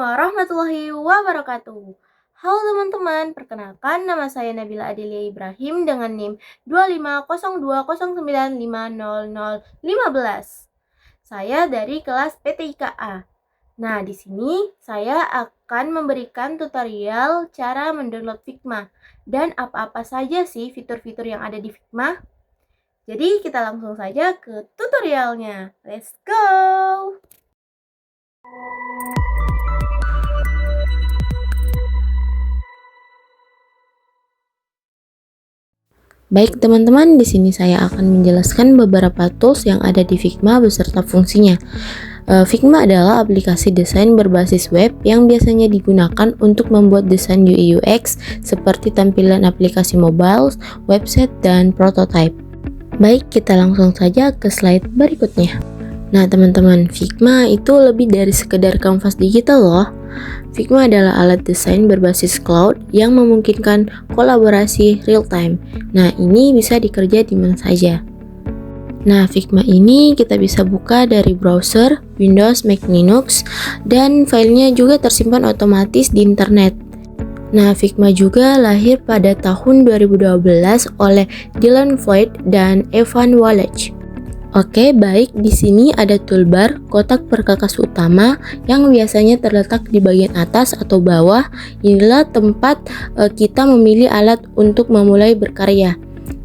warahmatullahi wabarakatuh. Halo teman-teman, perkenalkan nama saya Nabila Adelia Ibrahim dengan NIM 25020950015. Saya dari kelas PTIKA. Nah, di sini saya akan memberikan tutorial cara mendownload Figma dan apa-apa saja sih fitur-fitur yang ada di Figma. Jadi kita langsung saja ke tutorialnya. Let's go! Baik teman-teman, di sini saya akan menjelaskan beberapa tools yang ada di Figma beserta fungsinya. Figma adalah aplikasi desain berbasis web yang biasanya digunakan untuk membuat desain UI UX seperti tampilan aplikasi mobile, website, dan prototype. Baik, kita langsung saja ke slide berikutnya. Nah teman-teman, Figma itu lebih dari sekedar kanvas digital loh. Figma adalah alat desain berbasis cloud yang memungkinkan kolaborasi real time. Nah, ini bisa dikerja di mana saja. Nah, Figma ini kita bisa buka dari browser, Windows, Mac, Linux, dan filenya juga tersimpan otomatis di internet. Nah, Figma juga lahir pada tahun 2012 oleh Dylan Floyd dan Evan Wallach. Oke, baik, di sini ada toolbar kotak perkakas utama yang biasanya terletak di bagian atas atau bawah. Inilah tempat kita memilih alat untuk memulai berkarya.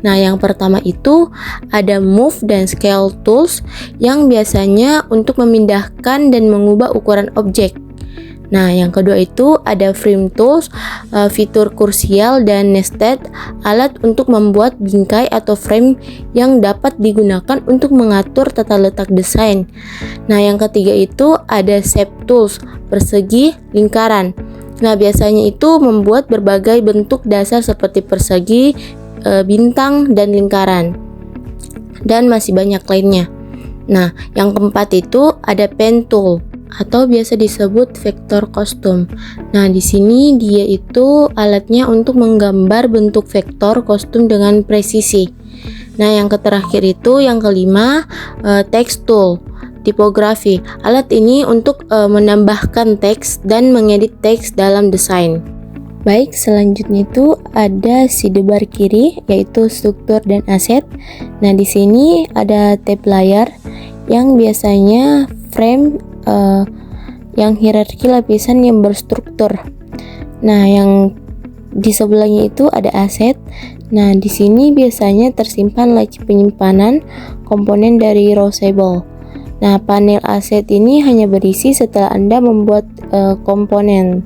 Nah, yang pertama itu ada Move dan Scale Tools yang biasanya untuk memindahkan dan mengubah ukuran objek. Nah, yang kedua itu ada Frame Tools, fitur kursial dan nested, alat untuk membuat bingkai atau frame yang dapat digunakan untuk mengatur tata letak desain. Nah, yang ketiga itu ada Shape Tools, persegi, lingkaran. Nah, biasanya itu membuat berbagai bentuk dasar seperti persegi, bintang, dan lingkaran. Dan masih banyak lainnya. Nah, yang keempat itu ada Pen Tool atau biasa disebut vektor kostum. Nah, di sini dia itu alatnya untuk menggambar bentuk vektor kostum dengan presisi. Nah, yang terakhir itu yang kelima, text tool, tipografi. Alat ini untuk menambahkan teks dan mengedit teks dalam desain. Baik, selanjutnya itu ada sidebar kiri yaitu struktur dan aset. Nah, di sini ada tab layar yang biasanya frame yang hierarki lapisan yang berstruktur. Nah, yang di sebelahnya itu ada aset. Nah, di sini biasanya tersimpan laci penyimpanan komponen dari Roseable. Nah, panel aset ini hanya berisi setelah Anda membuat komponen.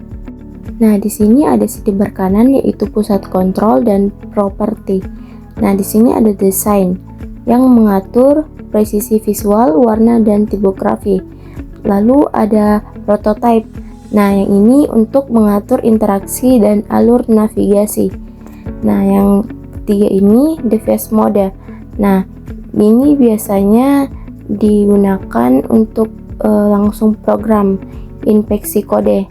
Nah, di sini ada sidebar kanan yaitu pusat kontrol dan properti. Nah, di sini ada desain yang mengatur presisi visual, warna, dan tipografi. Lalu ada prototype. Nah, yang ini untuk mengatur interaksi dan alur navigasi. Nah, yang ketiga ini device mode. Nah, ini biasanya digunakan untuk langsung program inspeksi kode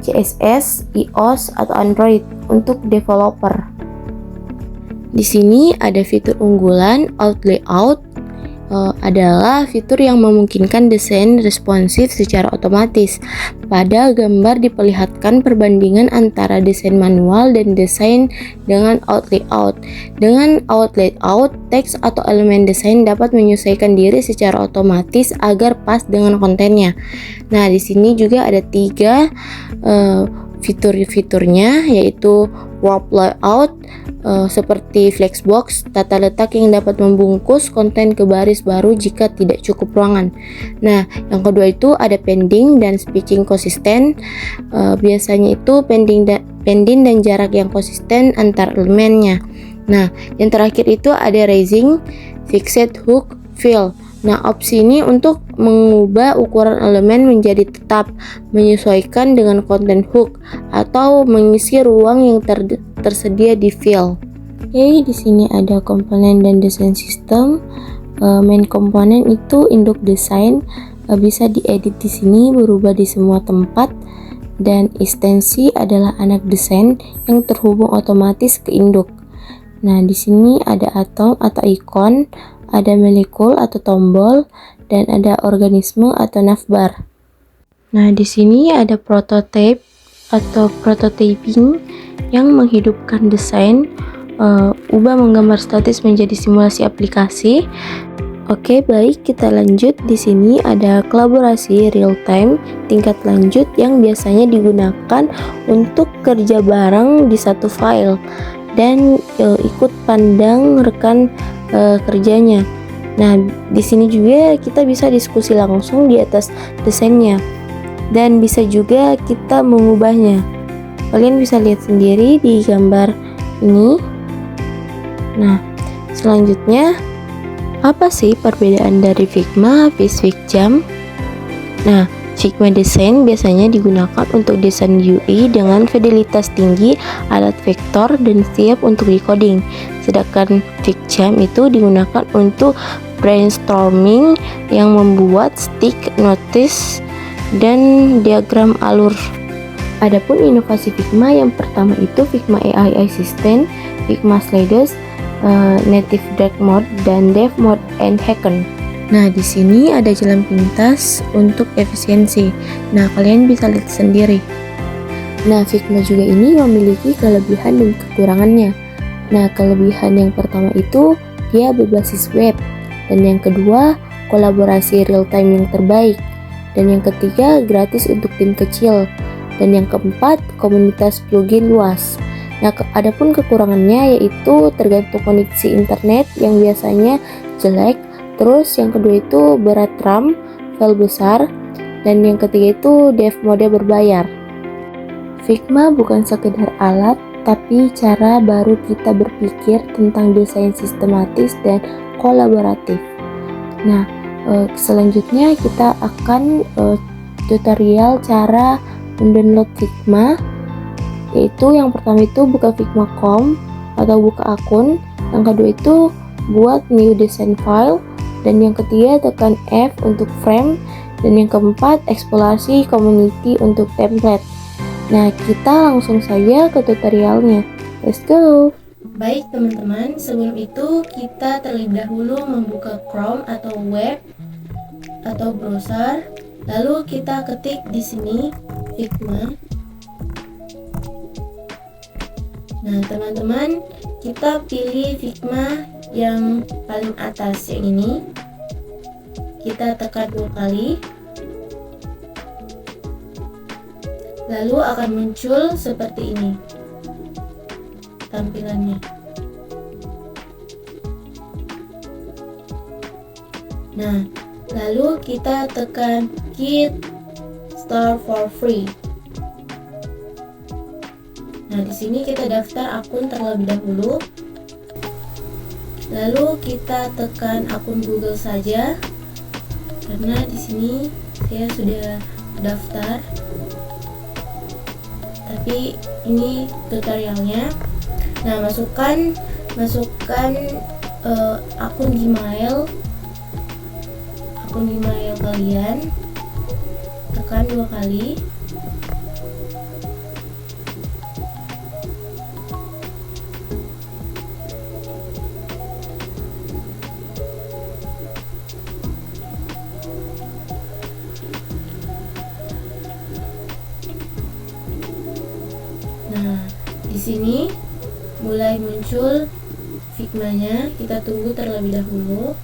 CSS, iOS, atau Android untuk developer. Di sini ada fitur unggulan Out Layout. Adalah fitur yang memungkinkan desain responsif secara otomatis. Pada gambar diperlihatkan perbandingan antara desain manual dan desain dengan Out Layout. Dengan Out Layout, teks atau elemen desain dapat menyesuaikan diri secara otomatis agar pas dengan kontennya. Nah, di sini juga ada 3 fitur-fiturnya yaitu Warp Layout, seperti flexbox, tata letak yang dapat membungkus konten ke baris baru jika tidak cukup ruangan. Nah, yang kedua itu ada pending dan spacing konsisten. Biasanya itu pending dan jarak yang konsisten antar elemennya. Nah, yang terakhir itu ada raising, fixed hook, fill. Nah, opsi ini untuk mengubah ukuran elemen menjadi tetap, menyesuaikan dengan konten hook, atau mengisi ruang yang tersedia di fill. Oke, di sini ada komponen dan desain sistem. Main komponen itu induk desain, bisa diedit di sini, berubah di semua tempat. Dan ekstensi adalah anak desain yang terhubung otomatis ke induk. Nah, di sini ada atom atau ikon, ada molekul atau tombol, dan ada organisme atau navbar. Nah, di sini ada prototype atau prototyping yang menghidupkan desain, ubah menggambar statis menjadi simulasi aplikasi. Oke, baik, kita lanjut. Di sini ada kolaborasi real time tingkat lanjut yang biasanya digunakan untuk kerja bareng di satu file dan ikut pandang rekan kerjanya. Nah, di sini juga kita bisa diskusi langsung di atas desainnya dan bisa juga kita mengubahnya. Kalian bisa lihat sendiri di gambar ini. Nah, selanjutnya apa sih perbedaan dari Figma, Visvig-Jam? Nah, Figma Design biasanya digunakan untuk desain UI dengan fidelitas tinggi, alat vektor, dan siap untuk decoding. Sedangkan FigJam itu digunakan untuk brainstorming yang membuat stick, notice, dan diagram alur. Adapun inovasi Figma yang pertama itu Figma AI Assistant, Figma Sliders, Native Dark Mode, dan Dev Mode and Hacken. Nah, di sini ada jalan pintas untuk efisiensi. Nah, kalian bisa lihat sendiri. Nah, Figma juga ini memiliki kelebihan dan kekurangannya. Nah, kelebihan yang pertama itu dia berbasis web, dan yang kedua kolaborasi real time yang terbaik, dan yang ketiga gratis untuk tim kecil, dan yang keempat komunitas plugin luas. Nah, adapun kekurangannya yaitu tergantung koneksi internet yang biasanya jelek. Terus yang kedua itu berat RAM, file besar, dan yang ketiga itu dev mode berbayar. Figma bukan sekedar alat, tapi cara baru kita berpikir tentang desain sistematis dan kolaboratif. Nah, selanjutnya kita akan tutorial cara mendownload Figma, yaitu yang pertama itu buka Figma.com atau buka akun, yang kedua itu buat new design file, dan yang ketiga tekan F untuk frame, dan yang keempat eksplorasi community untuk template. Nah, kita langsung saja ke tutorialnya. Let's go! Baik teman-teman, sebelum itu kita terlebih dahulu membuka Chrome atau web atau browser, lalu kita ketik di sini Figma. Nah, teman-teman, kita pilih Figma yang paling atas yang ini. Kita tekan 2 kali. Lalu akan muncul seperti ini tampilannya. Nah, lalu kita tekan Get Start for Free. Nah, di sini kita daftar akun terlebih dahulu. Lalu kita tekan akun Google saja, karena di sini saya sudah daftar. Tapi ini tutorialnya. Nah, masukkan akun Gmail kalian, tekan 2 kali. Nah, di sini mulai muncul Figma-nya. Kita tunggu terlebih dahulu.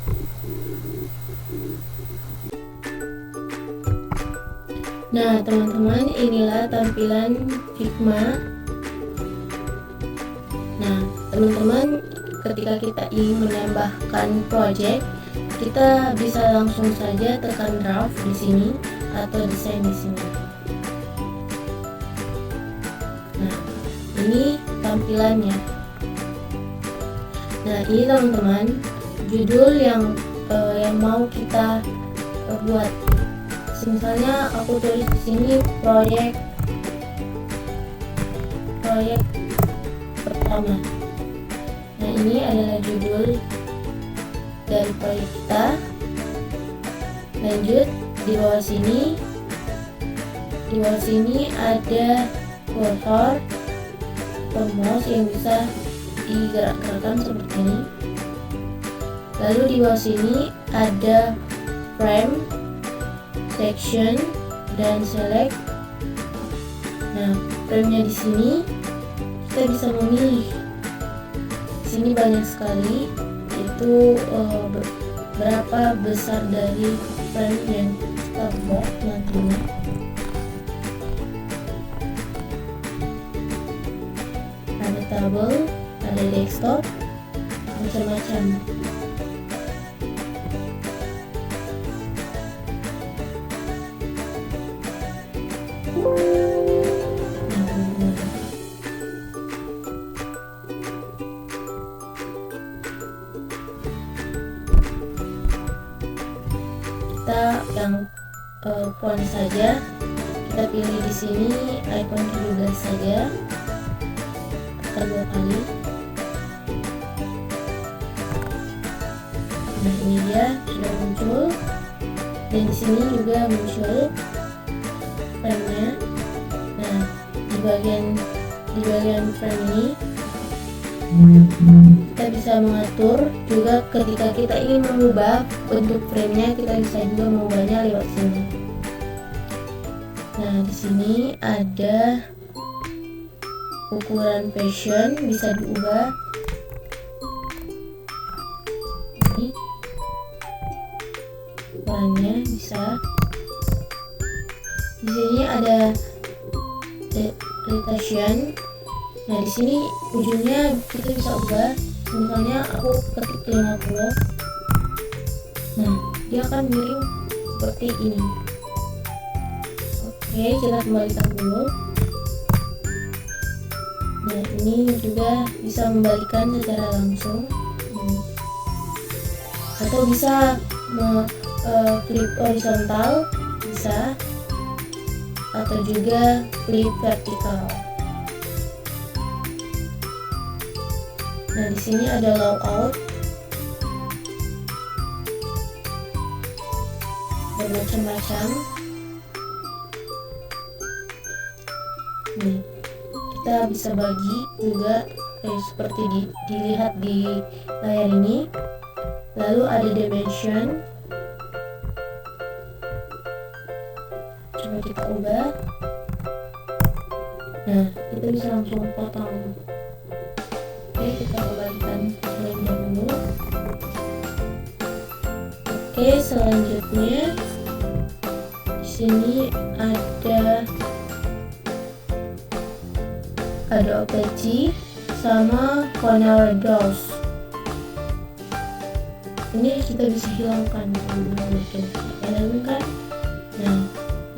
Nah, teman-teman, inilah tampilan Figma. Nah, teman-teman, ketika kita ingin menambahkan project, kita bisa langsung saja tekan draft di sini atau desain di sini. Nah, ini tampilannya. Nah, ini teman-teman, judul yang mau kita buat. Misalnya aku tulis di sini proyek pertama. Nah, ini adalah judul dari proyek kita. Lanjut, di bawah sini ada kursor atau mouse yang bisa digerak-gerakkan seperti ini. Lalu di bawah sini ada frame, section, dan select. Nah, frame-nya di sini kita bisa memilih. Di sini banyak sekali, itu berapa besar dari frame yang kita buat nantinya. Ada table, ada desktop, macam-macam. Kita yang font saja, kita pilih di sini icon 17 saja, tekan 2 kali. Nah, ini dia sudah muncul, dan di sini juga muncul frame-nya. Nah, di bagian frame ini kita bisa mengatur juga ketika kita ingin mengubah bentuk frame-nya, kita bisa juga mengubahnya lewat sini. Nah, di sini ada ukuran fashion, bisa diubah. Ini ukurannya bisa. Di sini ada rotation. Nah, di sini ujungnya kita bisa ubah. Misalnya aku ketik 50. Nah, dia akan miring seperti ini. Oke, kita kembalikan dulu. Nah, ini juga bisa membalikan secara langsung. Atau bisa flip horizontal, bisa. Atau juga flip vertikal. Nah, di sini ada layout, bermacam-macam. Nih, kita bisa bagi juga seperti dilihat di layar ini. Lalu ada dimension. Coba kita ubah. Nah, kita bisa langsung potong. Oke, kita kembalikan frame-nya dulu. Oke, selanjutnya di sini ada OPG sama corner doors. Ini kita bisa hilangkan dulu mungkin. Kan? Nah,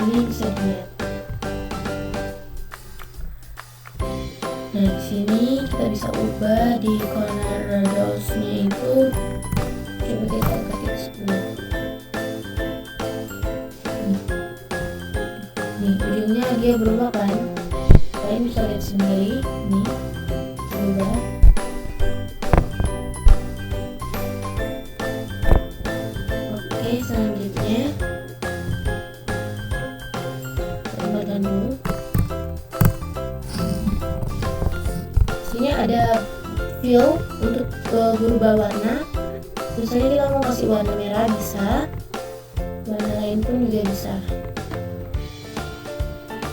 ini bisa dilihat. Nah, di sini kita bisa ubah di corner doors-nya itu. Coba kita ketik 10. Nih, ujungnya dia berubah kan? Kalian bisa lihat sendiri. Nih, berubah. Oke, selanjutnya tambahkan dulu. Sini ada fill untuk berubah warna. Misalnya kita mau kasih warna merah, bisa. Warna lain pun juga bisa.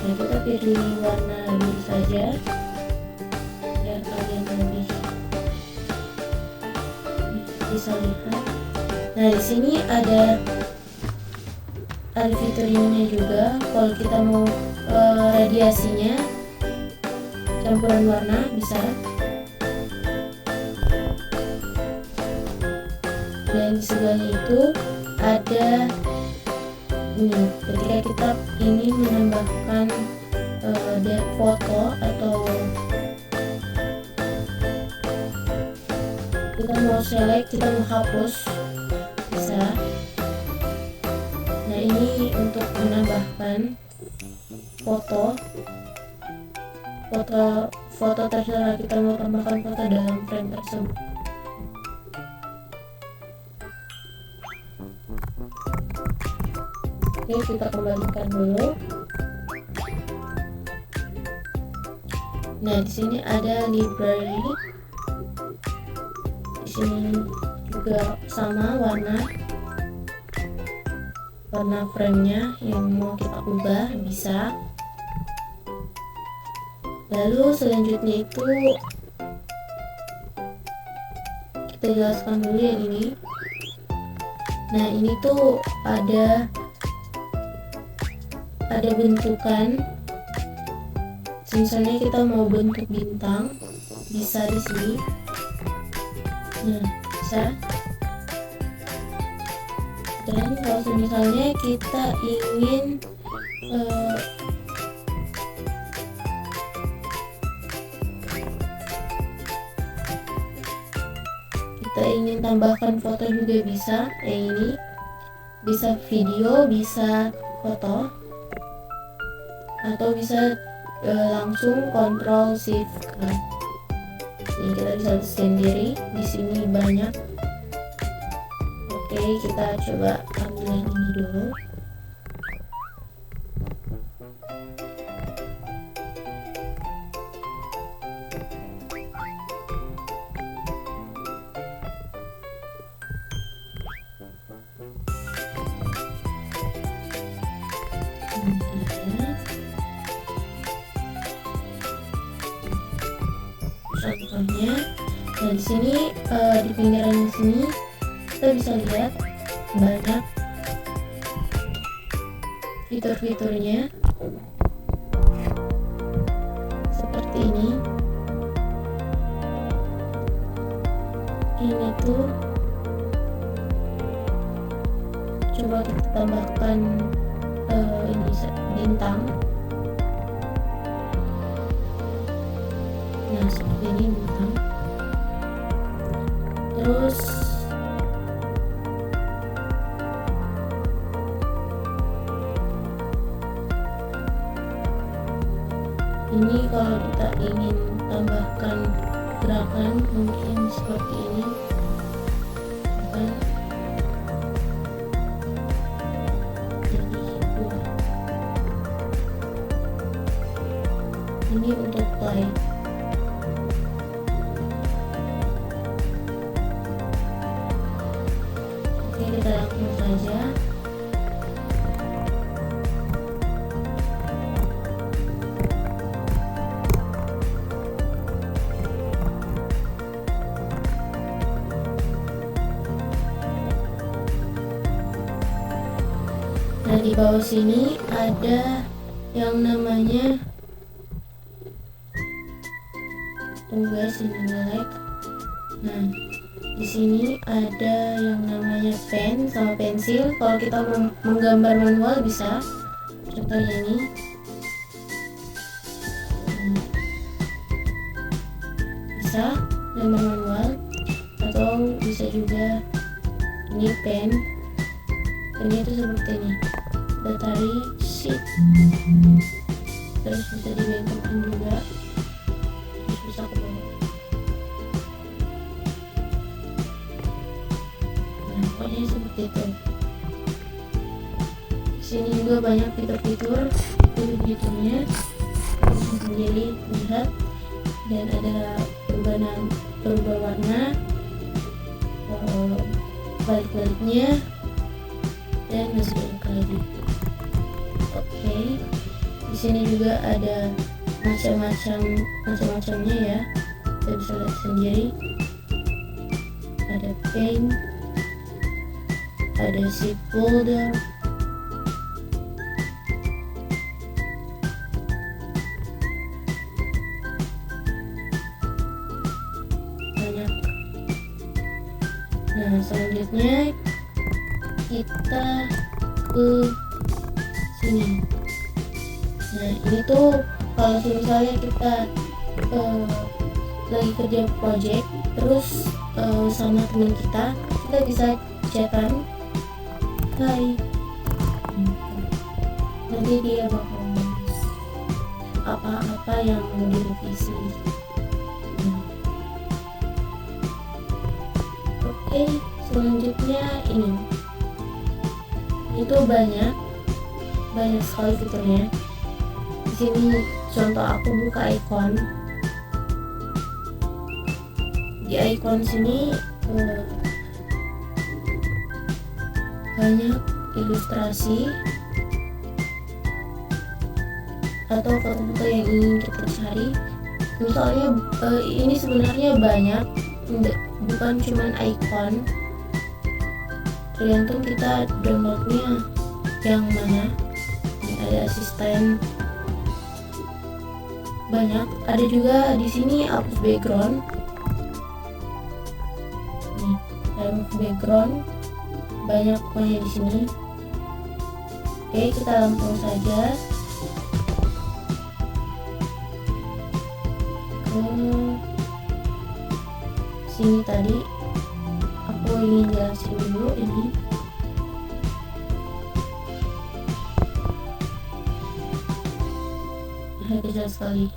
Nah, kita pilih warna biru saja biar kalian lebih bisa lihat. Nah, di sini ada fitur ininya juga. Kalau kita mau radiasinya, campuran warna, bisa. Dan di sebelahnya itu ada ini, ketika kita ingin menambahkan foto atau kita mau select, kita mau hapus, bisa. Nah, ini untuk menambahkan foto terserah kita mau tambahkan foto dalam frame tersebut. Oke, kita kembalikan dulu. Nah, di sini ada library. Di sini juga sama warna warna frame-nya yang mau kita ubah bisa. Lalu selanjutnya itu kita jelaskan dulu yang ini. Nah, ini tuh ada bentukan. Misalnya kita mau bentuk bintang, bisa di sini. Nah, bisa. Dan kalau misalnya kita ingin tambahkan foto juga bisa. Ini bisa video, bisa foto, atau bisa langsung Ctrl Shift K. Ini kita bisa sendiri. Di sini banyak. Oke, kita coba ambil yang ini dulu. Contohnya, nah di sini di pinggiran sini kita bisa lihat banyak fitur-fiturnya seperti ini. Ini tuh coba kita tambahkan ini bintang. Nah, seperti ini bintang. Terus ini kalau kita ingin tambahkan gerakan mungkin seperti ini. Jadi ini untuk play. Oke, kita langsung saja. Nah, di bawah sini ada yang namanya, guys, ini jelek. Nah, di sini ada yang namanya pen sama pensil. Kalau kita menggambar manual bisa, contohnya ini. Bisa gambar manual, atau bisa juga ini pen. Ini tuh seperti ini. Kita tarik sheet, terus bisa dibengkokkan juga, terus bisa ke bawah. Nah, pokoknya seperti itu. Di sini juga banyak fitur-fiturnya. Jadi lihat, dan ada berubah warna, balik-baliknya, dan masih banyak lagi. Oke, di sini juga ada macam-macamnya ya. Kita bisa lihat sendiri. Ada paint, ada shape folder, banyak. Nah, selanjutnya kita ke sini. Nah, ini tuh kalau misalnya kita lagi kerja project terus sama teman kita bisa chatan, hai, nanti dia bakal nulis apa-apa yang mau direvisi. Oke, selanjutnya ini itu banyak sekali fiturnya. Di sini contoh aku buka icon. Di icon sini banyak ilustrasi atau foto-foto yang ingin kita cari. Misalnya ini sebenarnya banyak, bukan cuman icon, tergantung kita downloadnya yang mana. Ini ada asisten banyak, ada juga di sini hapus background. Nih, remove background banyak pokoknya di sini. Oke, kita langsung saja ke sini. Tadi aku ingin jelasin dulu ini. Kecil sekali.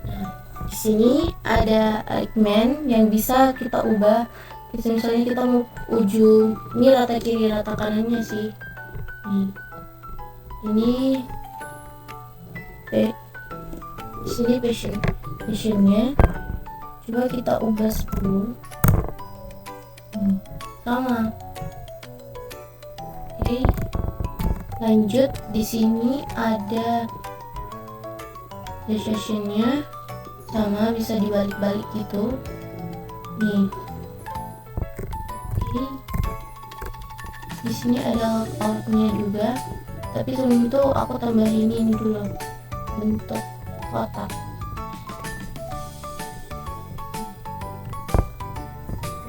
Nah, di sini ada alignment yang bisa kita ubah. Misalnya kita mau ujung ini rata kiri rata kanannya sih. Nih. Ini di sini passionnya. Coba kita ubah 10. Sama. Oke, lanjut. Di sini ada decisionnya, sama bisa dibalik-balik gitu. Nih, oke. Di sini ada outnya juga, tapi sebelum itu aku tambahin ini dulu, bentuk kotak.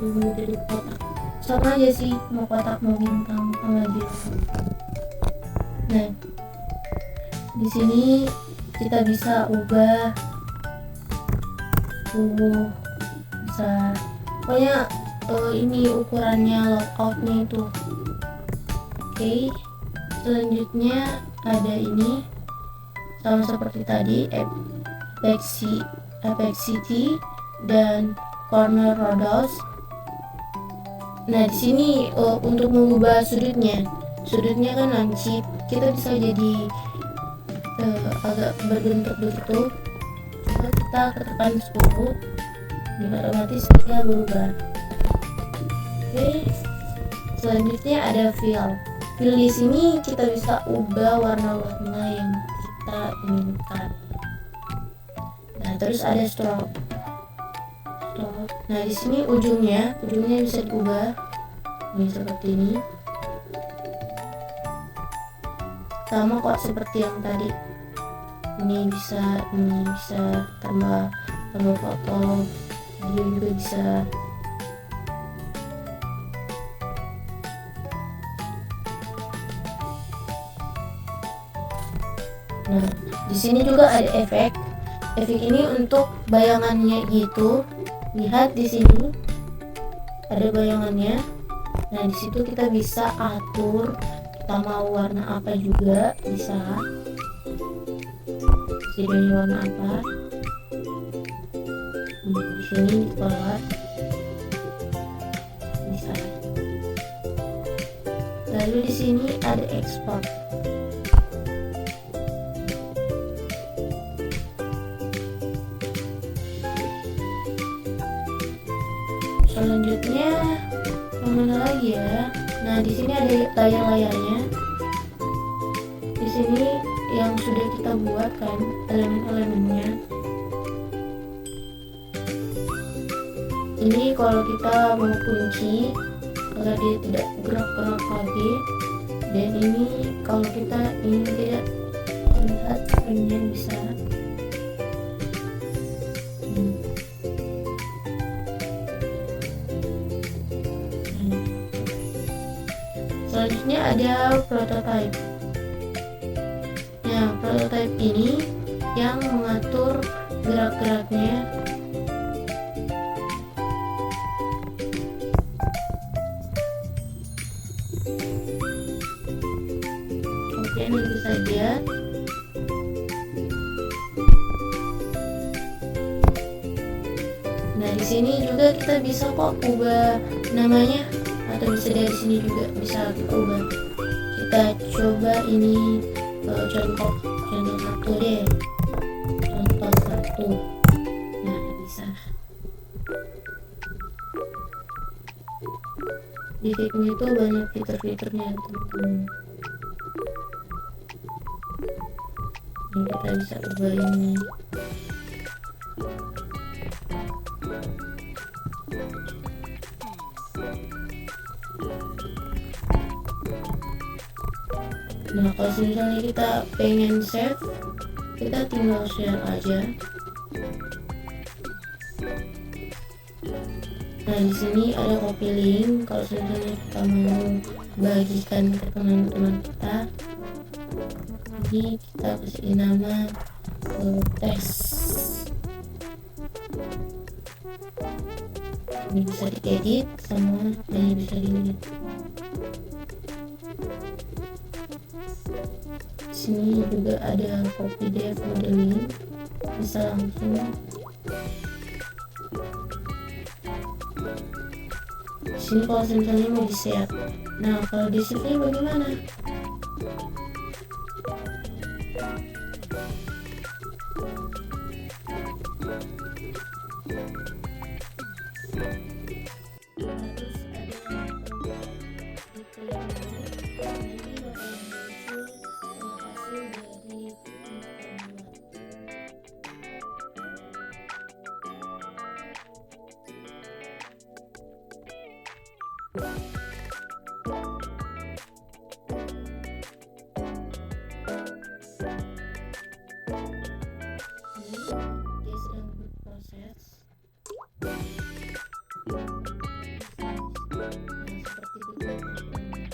Ini jadi kotak. Sama aja sih, mau kotak mau bintang sama aja. Nah, di sini kita bisa ubah bisa, pokoknya ini ukurannya layoutnya itu. Oke, selanjutnya ada ini sama seperti tadi, opacity dan corner radius. Nah, di sini untuk mengubah sudutnya kan lancip, kita bisa jadi agak berbentuk-bentuk. Coba kita ketekan 10, dan otomatis dia berubah. Oke, selanjutnya ada fill. Fill di sini kita bisa ubah warna-warna yang kita inginkan. Nah, terus ada stroke. Nah, di sini ujungnya bisa diubah. Ini seperti ini. Sama kok seperti yang tadi. Ini bisa tambah foto, video juga bisa. Nah, di sini juga ada efek. Efek ini untuk bayangannya gitu. Lihat di sini ada bayangannya. Nah, di situ kita bisa atur kita mau warna apa juga bisa. Jadi warna apa? Di sini di color bisa. Lalu di sini ada export. Selanjutnya mana lagi ya? Nah, di sini ada layar-layarnya. Di sini yang sudah kita buat kan elemen-elemennya. Ini kalau kita mau kunci agar dia tidak gerak-gerak lagi. Dan ini kalau kita ingin tidak lihat frame-nya bisa. Selanjutnya ada prototype. Nah, prototype ini yang mengatur gerak-geraknya. Oke, nanti saja. Nah, di sini juga kita bisa kok ubah namanya, atau bisa dari sini juga bisa kita ubah. Kita coba ini contoh satu deh, contoh 1. Nah, bisa. Di Figma itu banyak fitur-fiturnya teman-teman, yang kita bisa ubah ini. Nah, kalau misalnya kita pengen save, kita tinggal share aja. Nah, di sini ada copy link. Kalau misalnya kita mau bagikan ke teman-teman kita, ini kita kasih nama tes. Ini bisa diedit sama ini bisa di-edit. Sini juga ada copy dev modeling, bisa langsung sini. Kalau misalnya mau di share, nah kalau di save bagaimana? Terus ada detail nanti bakalan muncul hasil dari yang kita buat. Ini dia sedang berproses. Nah, seperti itu teman-teman.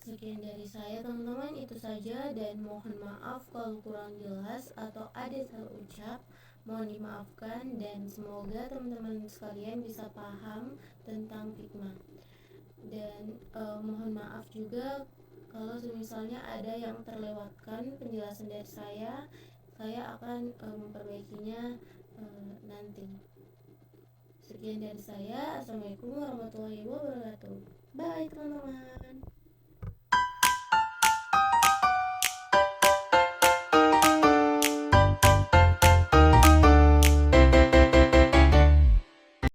Sekian dari saya teman-teman, itu saja, dan mohon maaf kalau kurang jelas atau ada salah ucap, mohon dimaafkan, dan semoga teman-teman sekalian bisa paham tentang Figma. Dan mohon maaf juga kalau misalnya ada yang terlewatkan penjelasan dari saya akan memperbaikinya nanti. Sekian dari saya, assalamualaikum warahmatullahi wabarakatuh. Bye teman-teman.